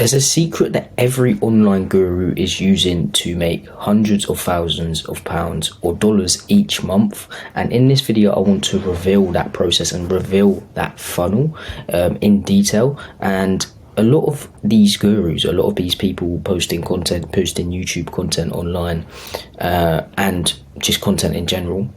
There's a secret that every online guru is using to make hundreds of thousands of pounds or dollars each month, and in this video I want to reveal that process and reveal that funnel in detail. And a lot of these gurus, a lot of these people posting content, posting YouTube content online, and just content in general,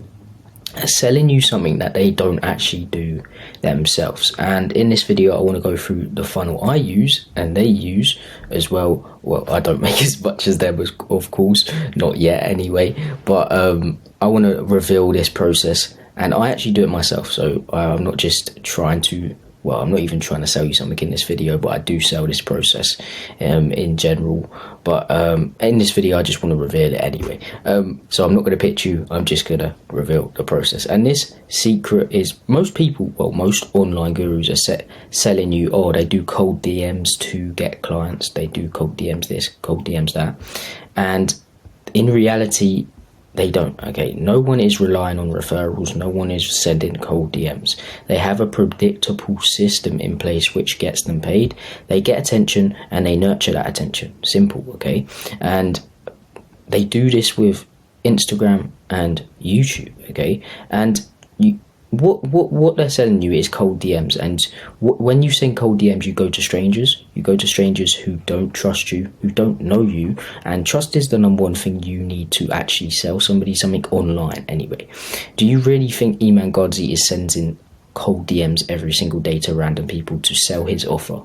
are selling you something that they don't actually do themselves. And in this video I want to go through the funnel I use and they use as well. Well, I don't make as much as them, of course, not yet anyway, but I want to reveal this process, and I actually do it myself. So I'm not just trying to, well, I'm not even trying to sell you something in this video, but I do sell this process in general. But in this video, I just want to reveal it anyway. So I'm not going to pitch you, I'm just going to reveal the process. And this secret is, most people, well, most online gurus are selling you, oh, they do cold DMs to get clients. They do cold DMs this, cold DMs that. And in reality, they don't. Okay, no one is relying on referrals, no one is sending cold DMs. They have a predictable system in place which gets them paid. They get attention and they nurture that attention. Simple. Okay, and they do this with Instagram and YouTube. Okay, and what they're selling you is cold DMs, and when you send cold DMs, you go to strangers. You go to strangers who don't trust you, who don't know you, and trust is the number one thing you need to actually sell somebody something online anyway. Do you really think Iman Gadzhi is sending cold DMs every single day to random people to sell his offer?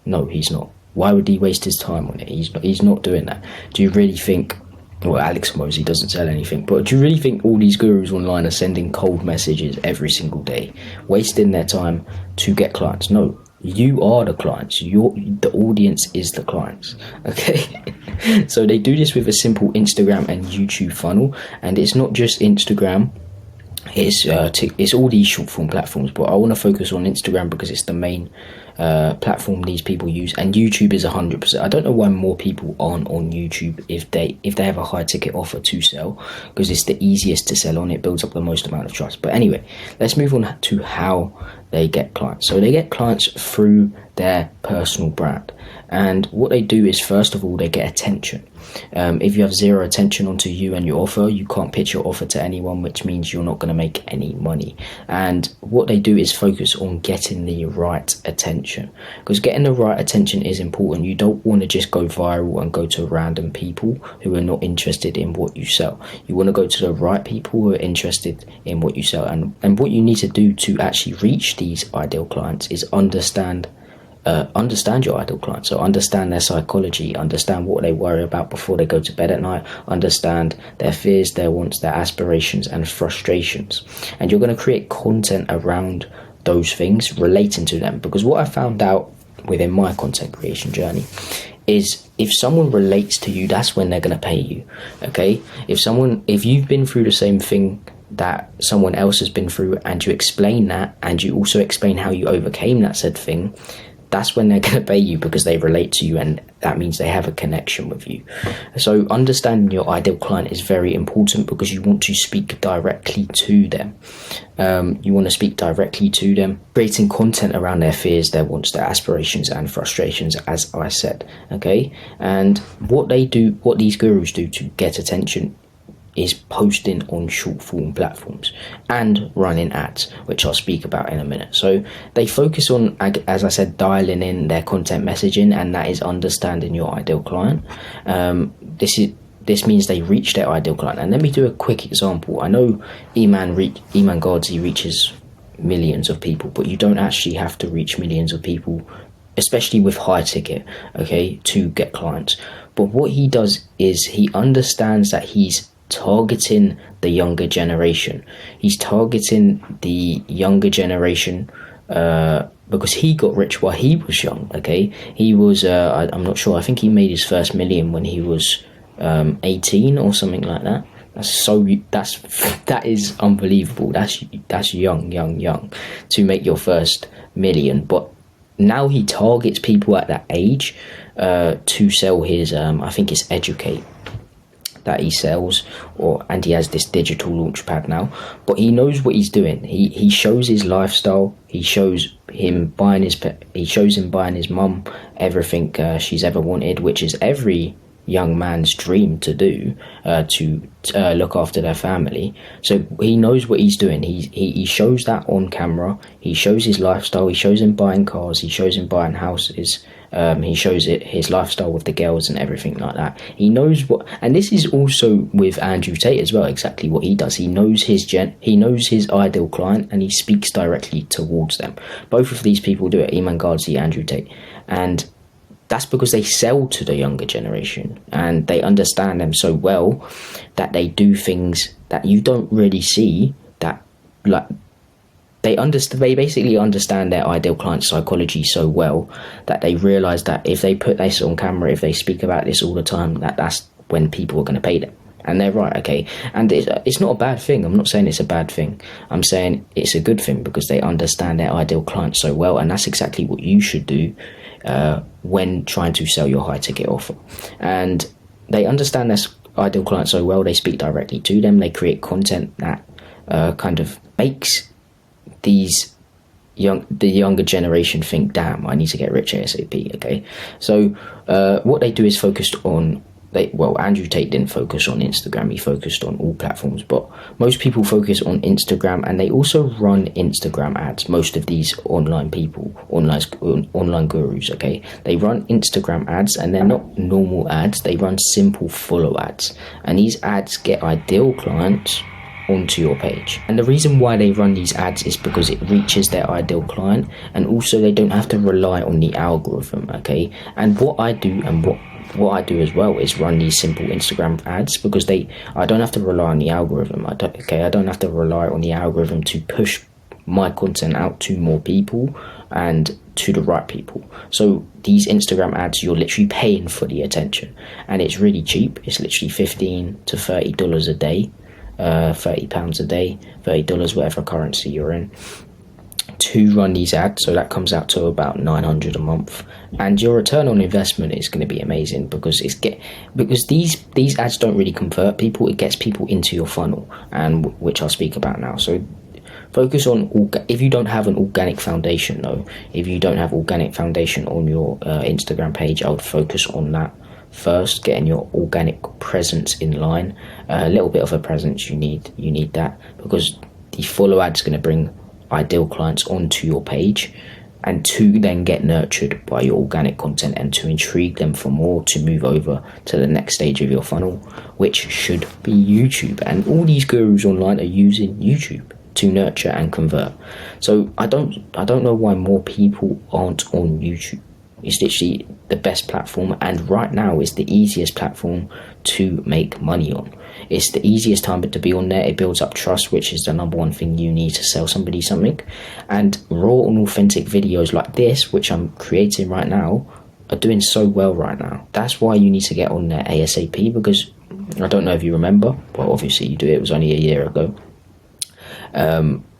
No, he's not. Why would he waste his time on it? He's not doing that. Do you really think, well, Alex Mosey doesn't sell anything, but do you really think all these gurus online are sending cold messages every single day, wasting their time to get clients? No, you are the clients. The audience is the clients. Okay, so they do this with a simple Instagram and YouTube funnel, and it's not just Instagram. It's all these short form platforms, but I want to focus on Instagram because it's the main platform these people use, and YouTube is 100%. I don't know why more people aren't on YouTube if they have a high ticket offer to sell, because it's the easiest to sell on. It builds up the most amount of trust. But anyway, let's move on to how they get clients. So they get clients through their personal brand, and what they do is, first of all, they get attention. If you have zero attention onto you and your offer, you can't pitch your offer to anyone, which means you're not going to make any money. And what they do is focus on getting the right attention, because getting the right attention is important. You don't want to just go viral and go to random people who are not interested in what you sell. You want to go to the right people who are interested in what you sell. And what you need to do to actually reach these ideal clients is understand your ideal client. So understand their psychology, understand what they worry about before they go to bed at night, understand their fears, their wants, their aspirations and frustrations. And you're going to create content around those things relating to them, because what I found out within my content creation journey is, if someone relates to you, that's when they're going to pay you. Okay, if you've been through the same thing that someone else has been through, and you explain that, and you also explain how you overcame that said thing, that's when they're going to pay you, because they relate to you, and that means they have a connection with you. So understanding your ideal client is very important, because you want to speak directly to them. You want to speak directly to them, creating content around their fears, their wants, their aspirations and frustrations, as I said. Okay, and what these gurus do to get attention is posting on short form platforms and running ads, which I'll speak about in a minute. So they focus on, as I said, dialing in their content messaging, and that is understanding your ideal client. This means they reach their ideal client. And let me do a quick example. I know Iman Gadzhi reaches millions of people, but you don't actually have to reach millions of people, especially with high ticket, okay, to get clients. But what he does is he understands that he's targeting the younger generation. He's targeting the younger generation because he got rich while he was young. Okay, he was I'm not sure, I think he made his first million when he was 18 or something like that. That is unbelievable. That's young to make your first million. But now he targets people at that age to sell his I think it's Educate. that he sells, and he has this digital launch pad now. But he knows what he's doing. He shows his lifestyle. He shows him buying his mum everything she's ever wanted, which is every young man's dream to do, to look after their family. So he knows what he's doing. He shows that on camera. He shows his lifestyle. He shows him buying cars. He shows him buying houses. He shows his lifestyle with the girls and everything like that. He knows what, and this is also with Andrew Tate as well, exactly what he does. He knows he knows his ideal client, and he speaks directly towards them. Both of these people do it, Iman Gadzhi, Andrew Tate, and that's because they sell to the younger generation, and they understand them so well that they do things that you don't really see. That, like, they basically understand their ideal client psychology so well that they realize that if they put this on camera, if they speak about this all the time, that's when people are going to pay them. And they're right, okay. And it's not a bad thing. I'm not saying it's a bad thing. I'm saying it's a good thing, because they understand their ideal client so well, and that's exactly what you should do when trying to sell your high ticket offer. And they understand their ideal client so well, they speak directly to them. They create content that kind of makes the younger generation think, damn, I need to get rich ASAP. Okay, so what they do is focused on, Andrew Tate didn't focus on Instagram, he focused on all platforms, but most people focus on Instagram, and they also run Instagram ads. Most of these online gurus, okay, they run Instagram ads, and they're not normal ads, they run simple follow ads, and these ads get ideal clients onto your page. And the reason why they run these ads is because it reaches their ideal client, and also they don't have to rely on the algorithm, okay. And what I do as well is run these simple Instagram ads, because I don't have to rely on the algorithm. I don't have to rely on the algorithm to push my content out to more people and to the right people. So these Instagram ads, you're literally paying for the attention, and it's really cheap. It's literally $15 to $30 a day, £30 a day, $30, whatever currency you're in, to run these ads. So that comes out to about $900 a month, and your return on investment is going to be amazing, because these ads don't really convert people. It gets people into your funnel, and which I'll speak about now. So focus on if you don't have an organic foundation though, if you don't have organic foundation on your Instagram page, I would focus on that first, getting your organic presence in line. A little bit of a presence, you need that, because the follow ad's going to bring ideal clients onto your page, and to then get nurtured by your organic content, and to intrigue them for more, to move over to the next stage of your funnel, which should be YouTube. And all these gurus online are using YouTube to nurture and convert. So I don't know why more people aren't on YouTube. It's literally the best platform, and right now is the easiest platform to make money on. It's the easiest time to be on there. It builds up trust, which is the number one thing you need to sell somebody something. And raw and authentic videos like this, which I'm creating right now, are doing so well right now. That's why you need to get on there ASAP, because I don't know if you remember, well, obviously you do, it was only a year ago.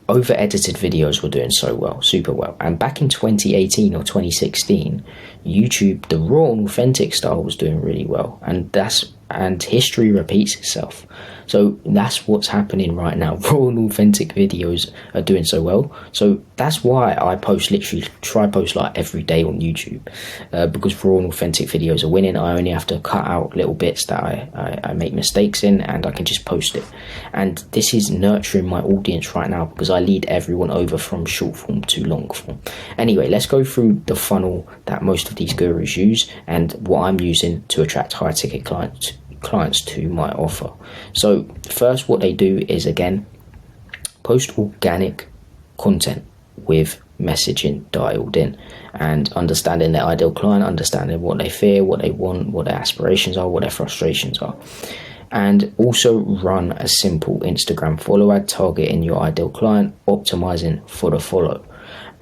Over edited videos were doing so well, super well. And back in 2018 or 2016, YouTube, the raw and authentic style was doing really well. And history repeats itself. So that's what's happening right now. Raw and authentic videos are doing so well. So that's why I try post like every day on YouTube, because raw and authentic videos are winning. I only have to cut out little bits that I make mistakes in, and I can just post it. And this is nurturing my audience right now, because I lead everyone over from short form to long form. Anyway, let's go through the funnel that most of these gurus use, and what I'm using to attract high ticket clients to my offer. So first, what they do is, again, post organic content with messaging dialed in, and understanding their ideal client, understanding what they fear, what they want, what their aspirations are, what their frustrations are. And also run a simple Instagram follow ad targeting your ideal client, optimizing for the follow.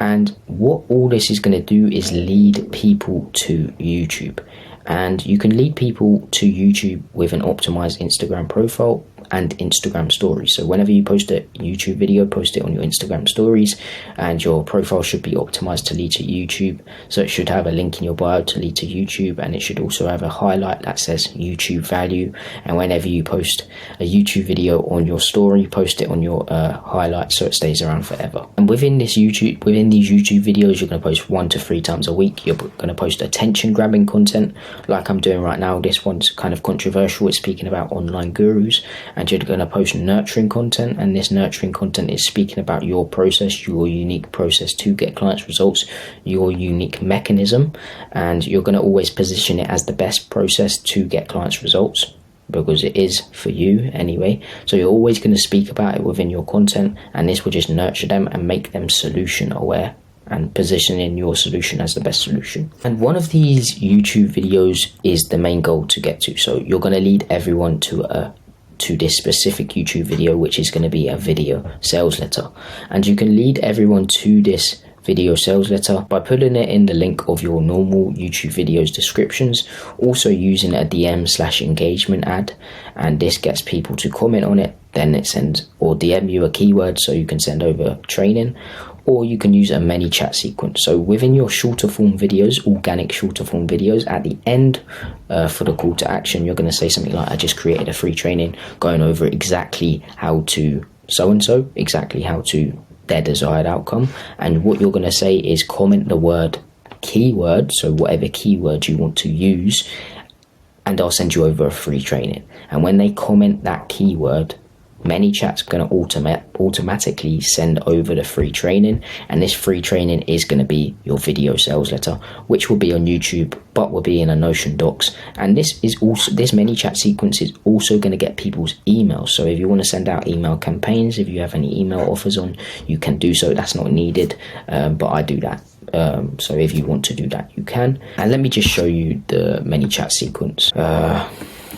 And what all this is going to do is lead people to YouTube. And you can lead people to YouTube with an optimized Instagram profile and Instagram stories. So whenever you post a YouTube video, post it on your Instagram stories, and your profile should be optimized to lead to YouTube. So it should have a link in your bio to lead to YouTube, and it should also have a highlight that says YouTube value. And whenever you post a YouTube video on your story, post it on your highlight so it stays around forever. And within these YouTube videos, you're going to post 1 to 3 times a week. You're going to post attention grabbing content like I'm doing right now. This one's kind of controversial. It's speaking about online gurus. And you're going to post nurturing content, and this nurturing content is speaking about your process, your unique process to get clients results, your unique mechanism, and you're going to always position it as the best process to get clients results, because it is for you anyway. So you're always going to speak about it within your content, and this will just nurture them and make them solution aware and positioning your solution as the best solution. And one of these YouTube videos is the main goal to get to. So you're going to lead everyone to this specific YouTube video, which is going to be a video sales letter. And you can lead everyone to this video sales letter by putting it in the link of your normal YouTube videos descriptions, also using a DM/engagement ad, and this gets people to comment on it. Then it sends or DM you a keyword so you can send over training, or you can use a many chat sequence. So within your shorter form videos, organic shorter form videos, at the end for the call to action, you're going to say something like, I just created a free training going over exactly how to so-and-so, exactly how to their desired outcome. And what you're going to say is comment the word keyword, so whatever keyword you want to use, and I'll send you over a free training. And when they comment that keyword, ManyChat's going to automatically send over the free training, and this free training is going to be your video sales letter, which will be on YouTube but will be in a Notion docs. And this ManyChat sequence is also going to get people's emails. So if you want to send out email campaigns, if you have any email offers on, you can do so. That's not needed, but I do that. So if you want to do that, you can. And let me just show you the ManyChat sequence.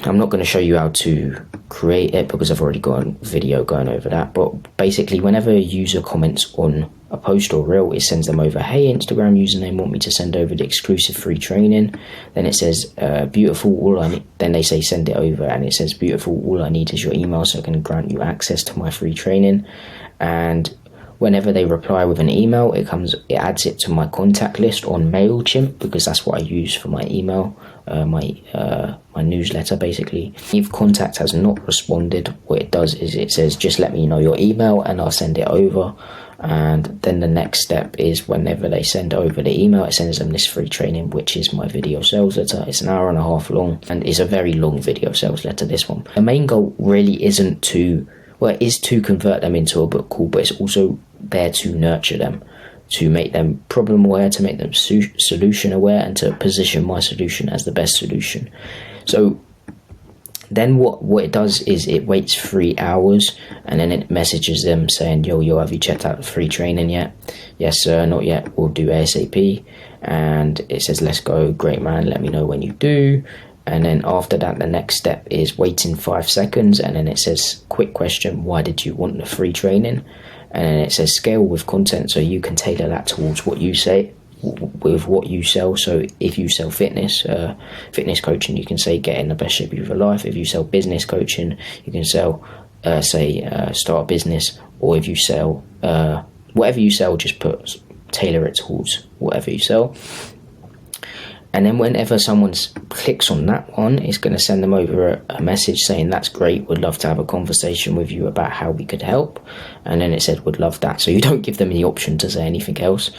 I'm not going to show you how to create it because I've already got a video going over that, but basically whenever a user comments on a post or reel, it sends them over, hey, Instagram username want me to send over the exclusive free training. Then it says beautiful, all I need, then they say send it over, and it says beautiful, all I need is your email so I can grant you access to my free training. And whenever they reply with an email, it adds it to my contact list on MailChimp, because that's what I use for my email, my newsletter basically. If contact has not responded, what it does is it says just let me know your email and I'll send it over. And then the next step is whenever they send over the email, it sends them this free training, which is my video sales letter. It's an hour and a half long, and it's a very long video sales letter, this one. The main goal really isn't to, well, it is to convert them into a book call, but it's also there to nurture them, to make them problem aware, to make them solution aware, and to position my solution as the best solution. So then what it does is it waits 3 hours, and then it messages them saying, yo, have you checked out the free training yet? Yes sir, not yet, we'll do ASAP. And it says, let's go, great man, let me know when you do. And then after that, the next step is waiting 5 seconds, and then it says, quick question, why did you want the free training? And then it says scale with content, so you can tailor that towards what you say, with what you sell. So if you sell fitness coaching, you can say get in the best shape of your life. If you sell business coaching, you can sell start a business. Or if you sell whatever you sell, just tailor it towards whatever you sell. And then whenever someone clicks on that one, it's going to send them over a message saying, that's great, would love to have a conversation with you about how we could help. And then it said, would love that. So you don't give them the option to say anything else.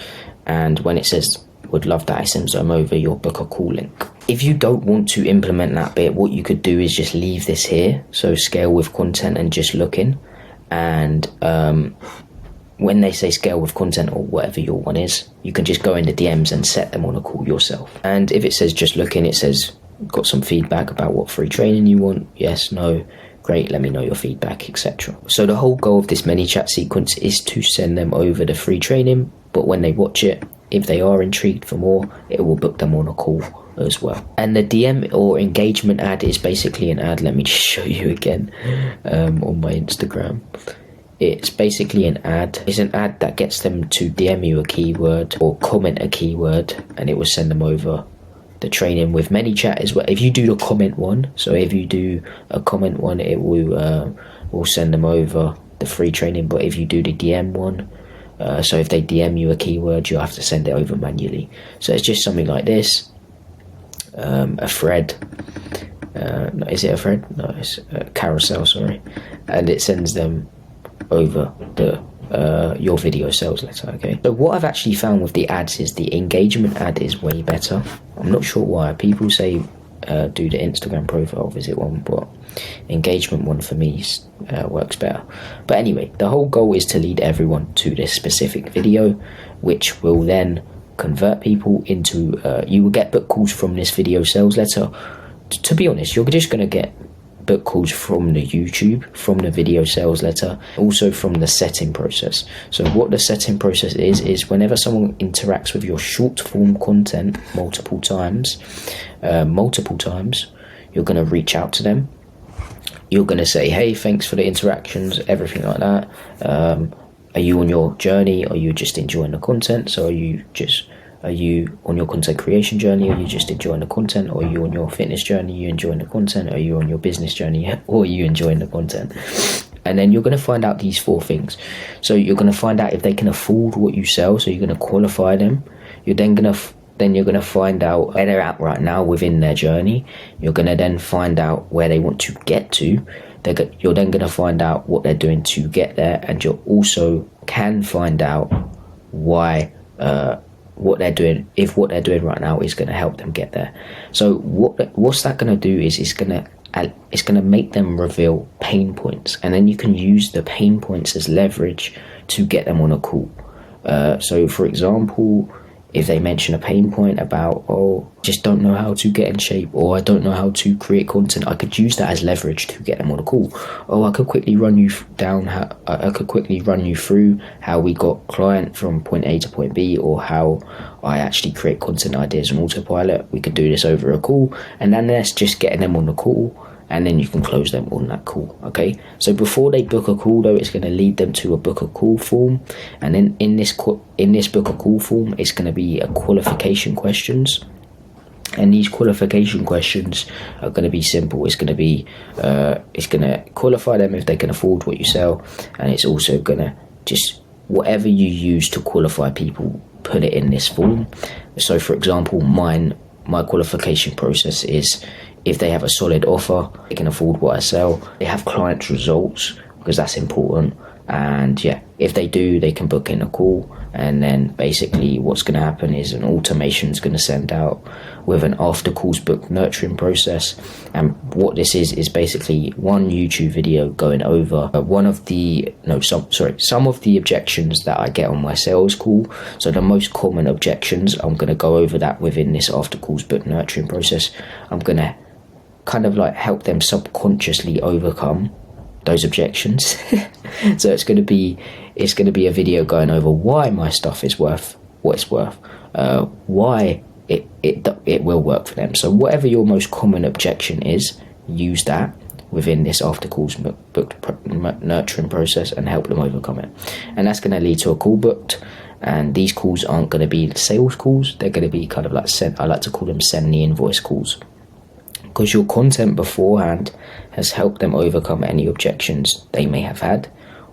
And when it says, would love that, it sends them over your book a call link. If you don't want to implement that bit, what you could do is just leave this here. So scale with content and just looking. And when they say scale with content or whatever your one is, you can just go in the DMs and set them on a call yourself. And if it says just looking, it says got some feedback about what free training you want. Yes, no, great, let me know your feedback, etc. So the whole goal of this ManyChat sequence is to send them over the free training, but when they watch it, if they are intrigued for more, it will book them on a call as well. And the DM or engagement ad is basically an ad. Let me just show you again on my Instagram. It's basically an ad. It's an ad that gets them to DM you a keyword or comment a keyword, and it will send them over the training with ManyChat as well. If you do the comment one, so if you do a comment one, it will send them over the free training. But if you do the DM one, so if they DM you a keyword, you have to send it over manually. So it's just something like this, a thread. No, is it a thread? No, it's a carousel, sorry. And it sends them over the your video sales letter. Okay, so what I've actually found with the ads is the engagement ad is way better. I'm not sure why. People say do the Instagram profile visit one, but engagement one for me works better. But anyway, the whole goal is to lead everyone to this specific video, which will then convert people into you will get book calls from this video sales letter. To be honest, you're just going to get book calls from the YouTube, from the video sales letter, also from the setting process. So what the setting process is whenever someone interacts with your short form content multiple times, you're going to reach out to them. You're going to say, hey, thanks for the interactions, everything like that. Are you on your journey? Are you just enjoying the content? So are you on your content creation journey? Are you just enjoying the content? Or are you on your fitness journey? Are you enjoying the content? Are you on your business journey? Or are you enjoying the content? And then you're going to find out these 4 things. So you're going to find out if they can afford what you sell. So you're going to qualify them. You're then going to find out where they're at right now within their journey. You're going to then find out where they want to get to. You're then going to find out what they're doing to get there. And you also can find out why what they're doing, if what they're doing right now is going to help them get there. So what's that going to do is it's going to make them reveal pain points, and then you can use the pain points as leverage to get them on a call. So for example, if they mention a pain point about, oh, just don't know how to get in shape, or I don't know how to create content, I could use that as leverage to get them on a call. Oh, I could quickly run you through how we got client from point A to point B, or how I actually create content ideas on autopilot. We could do this over a call, and then that's just getting them on the call, and then you can close them on that call. Okay, so before they book a call though, it's going to lead them to a book a call form, and then in this book a call form, it's going to be a qualification questions. And these qualification questions are going to be simple. It's going to qualify them if they can afford what you sell, and it's also going to just whatever you use to qualify people, put it in this form. So for example, my qualification process is if they have a solid offer, they can afford what I sell, they have clients' results, because that's important, and yeah, if they do, they can book in a call. And then basically what's going to happen is an automation is going to send out with an after calls book nurturing process. And what this is basically one YouTube video going over some of the objections that I get on my sales call. So the most common objections, I'm going to go over that within this after calls book nurturing process. I'm going to kind of like help them subconsciously overcome those objections. So it's going to be a video going over why my stuff is worth what it's worth, why it will work for them. So whatever your most common objection is, use that within this after calls booked nurturing process and help them overcome it. And that's going to lead to a call booked. And these calls aren't going to be sales calls. They're going to be kind of like I like to call them send the invoice calls, because your content beforehand has helped them overcome any objections they may have had,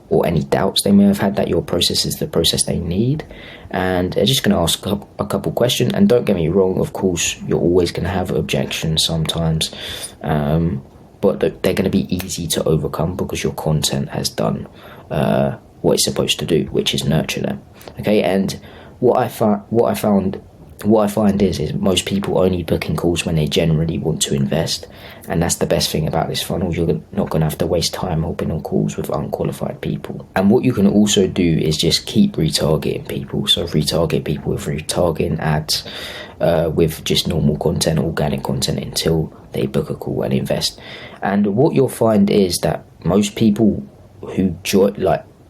or any doubts they may have had that your process is the process they need. And they're just going to ask a couple questions. And don't get me wrong, of course, you're always going to have objections sometimes, but they're going to be easy to overcome because your content has done what it's supposed to do, which is nurture them. Okay, and what I find is most people only booking calls when they generally want to invest, and that's the best thing about this funnel. You're not going to have to waste time hopping on calls with unqualified people. And what you can also do is just keep retargeting people. So retarget people with retargeting ads, with just normal content, organic content, until they book a call and invest. And what you'll find is that most people who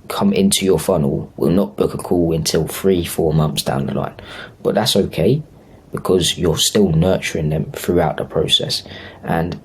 come into your funnel will not book a call until 3-4 months down the line. But that's okay, because you're still nurturing them throughout the process. And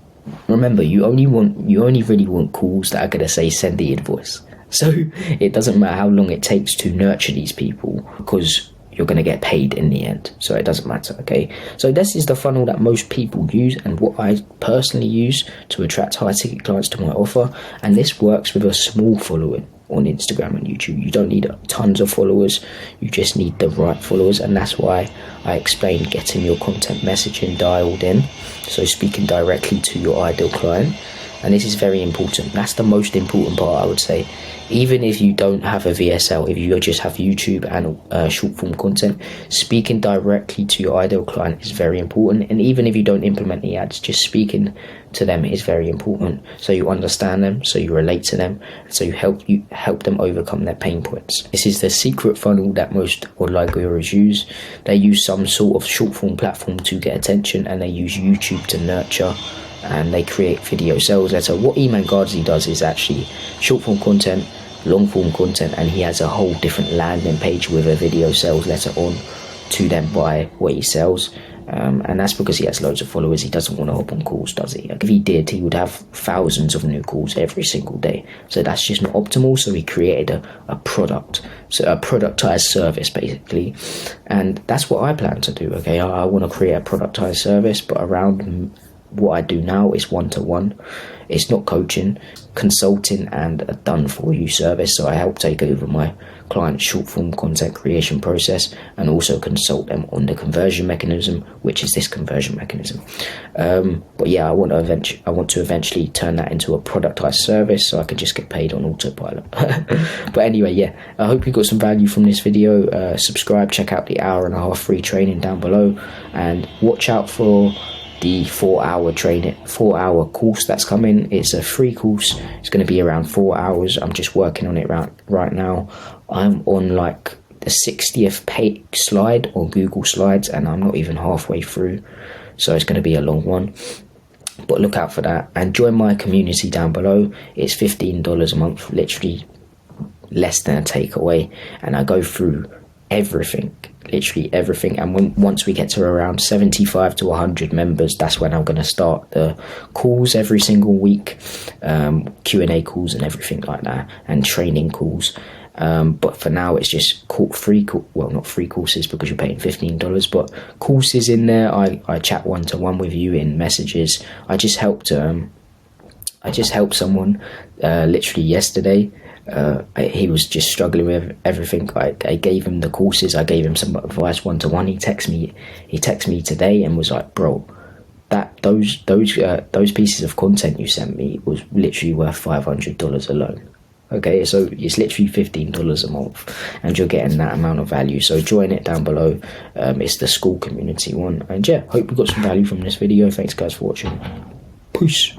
remember, you only really want calls that are going to say send the invoice. So it doesn't matter how long it takes to nurture these people, because you're going to get paid in the end, so it doesn't matter. Okay, so this is the funnel that most people use and what I personally use to attract high ticket clients to my offer, and this works with a small following on Instagram and YouTube. You don't need tons of followers, you just need the right followers, and that's why I explained getting your content messaging dialed in, so speaking directly to your ideal client. And this is very important. That's the most important part, I would say. Even if you don't have a VSL, if you just have YouTube and short form content, speaking directly to your ideal client is very important. And even if you don't implement the ads, just speaking to them is very important, so you understand them, so you relate to them, so you help them overcome their pain points. This is the secret funnel that most online gurus use. They use some sort of short form platform to get attention, and they use YouTube to nurture, and they create video sales letter. What Iman Gadzhi does is actually short form content, long form content, and he has a whole different landing page with a video sales letter on to then buy what he sells. And that's because he has loads of followers. He doesn't want to hop on calls, does he? Like, if he did, he would have thousands of new calls every single day. So that's just not optimal. So he created a product, so a productized service basically, and that's what I plan to do. Okay, I want to create a productized service, but around what I do now is one-to-one. It's not coaching, consulting, and a done-for-you service. So I help take over my client's short-form content creation process and also consult them on the conversion mechanism, which is this conversion mechanism. But yeah, I want to eventually turn that into a productized service, so I can just get paid on autopilot. But anyway, yeah, I hope you got some value from this video. Subscribe, check out the 1.5-hour free training down below, and watch out for the 4-hour course that's coming. It's a free course. It's going to be around 4 hours. I'm just working on it right now. I'm on like the 60th slide on Google Slides, and I'm not even halfway through, so it's going to be a long one. But look out for that, and join my community down below. It's $15 a month, literally less than a takeaway, and I go through everything, literally everything. And once we get to around 75 to 100 members, that's when I'm going to start the calls every single week, Q&A calls and everything like that, and training calls. But for now, it's just not free courses, because you're paying $15, but courses in there. I chat one-to-one with you in messages. I just helped someone literally yesterday. He was just struggling with everything. I gave him the courses, I gave him some advice one-to-one. He texted me today and was like, bro, those pieces of content you sent me was literally worth $500 alone. Okay, so it's literally $15 a month, and you're getting that amount of value. So join it down below. It's the SKOOL community one. And yeah, hope you got some value from this video. Thanks guys for watching. Peace.